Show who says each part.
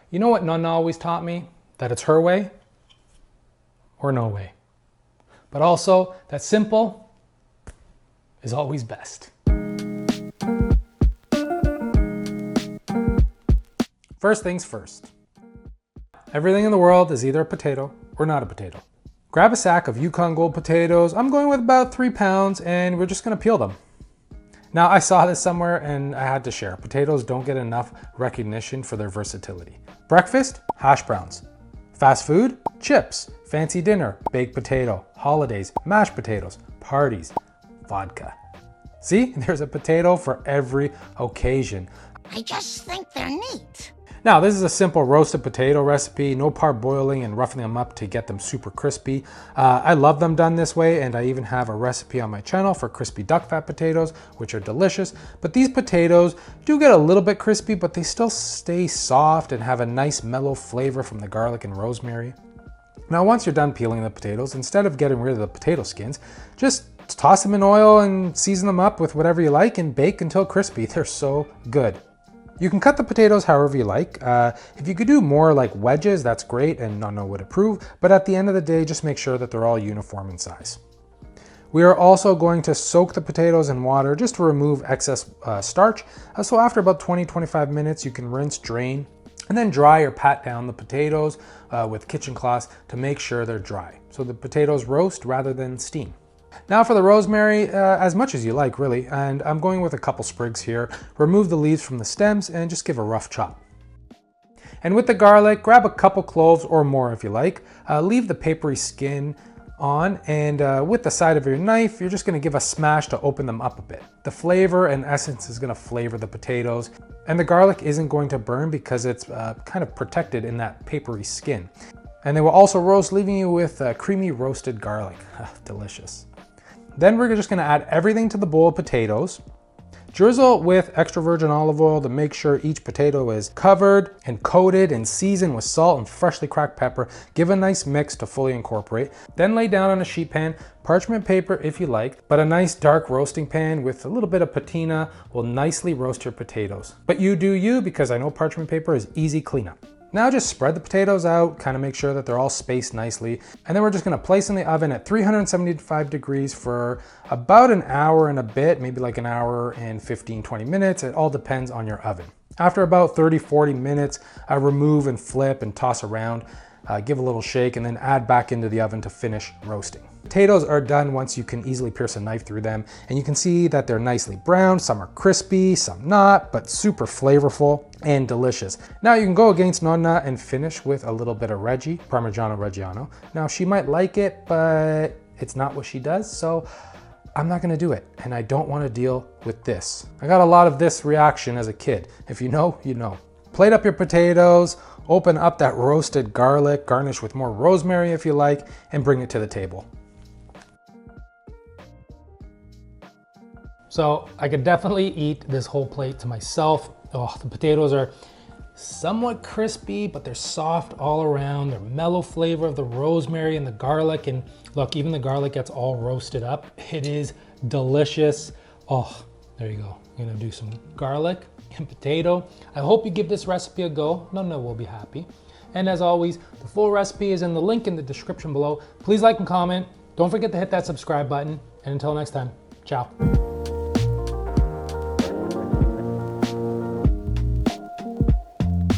Speaker 1: You know what Nonna always taught me? That it's her way or no way. But also that simple is always best. First things first. Everything in the world is either a potato or not a potato. Grab a sack of Yukon Gold potatoes. I'm going with about 3 pounds and we're just gonna peel them. Now I saw this somewhere and I had to share. Potatoes don't get enough recognition for their versatility. Breakfast, hash browns. Fast food, chips. Fancy dinner, baked potato. Holidays, mashed potatoes. Parties, vodka. See, there's a potato for every occasion.
Speaker 2: I just think they're neat.
Speaker 1: Now, this is a simple roasted potato recipe, no parboiling and roughing them up to get them super crispy. I love them done this way, and I even have a recipe on my channel for crispy duck fat potatoes, which are delicious. But these potatoes do get a little bit crispy, but they still stay soft and have a nice mellow flavor from the garlic and rosemary. Now, once you're done peeling the potatoes, instead of getting rid of the potato skins, just toss them in oil and season them up with whatever you like and bake until crispy. They're so good. You can cut the potatoes however you like. If you could do more like wedges, that's great and Nonna would approve, but at the end of the day, just make sure that they're all uniform in size. We are also going to soak the potatoes in water just to remove excess starch. So after about 20-25 minutes, you can rinse, drain, and then dry or pat down the potatoes with kitchen cloths to make sure they're dry. So the potatoes roast rather than steam. Now for the rosemary, as much as you like really, and I'm going with a couple sprigs here. Remove the leaves from the stems and just give a rough chop. And with the garlic, grab a couple cloves or more if you like. Leave the papery skin on, and with the side of your knife, you're just gonna give a smash to open them up a bit. The flavor and essence is gonna flavor the potatoes, and the garlic isn't going to burn because it's kind of protected in that papery skin. And they will also roast, leaving you with creamy roasted garlic. Delicious. Then we're just gonna add everything to the bowl of potatoes. Drizzle with extra virgin olive oil to make sure each potato is covered and coated and seasoned with salt and freshly cracked pepper. Give a nice mix to fully incorporate. Then lay down on a sheet pan, parchment paper if you like, but a nice dark roasting pan with a little bit of patina will nicely roast your potatoes. But you do you, because I know parchment paper is easy cleanup. Now just spread the potatoes out, kind of make sure that they're all spaced nicely. And then we're just gonna place in the oven at 375 degrees for about an hour and a bit, maybe like an hour and 15-20 minutes. It all depends on your oven. After about 30-40 minutes, remove and flip and toss around, give a little shake, and then add back into the oven to finish roasting. Potatoes are done once you can easily pierce a knife through them, and you can see that they're nicely browned. Some are crispy, some not, but super flavorful and delicious. Now you can go against Nonna and finish with a little bit of Reggie, Parmigiano Reggiano. Now she might like it, but it's not what she does, so I'm not gonna do it, and I don't wanna deal with this. I got a lot of this reaction as a kid. If you know, you know. Plate up your potatoes, open up that roasted garlic, garnish with more rosemary if you like, and bring it to the table. So I could definitely eat this whole plate to myself. Oh, the potatoes are somewhat crispy, but they're soft all around. They're mellow flavor of the rosemary and the garlic. And look, even the garlic gets all roasted up. It is delicious. Oh, there you go. I'm gonna do some garlic and potato. I hope you give this recipe a go. Nonna will be happy. And as always, the full recipe is in the link in the description below. Please like and comment. Don't forget to hit that subscribe button. And until next time, ciao.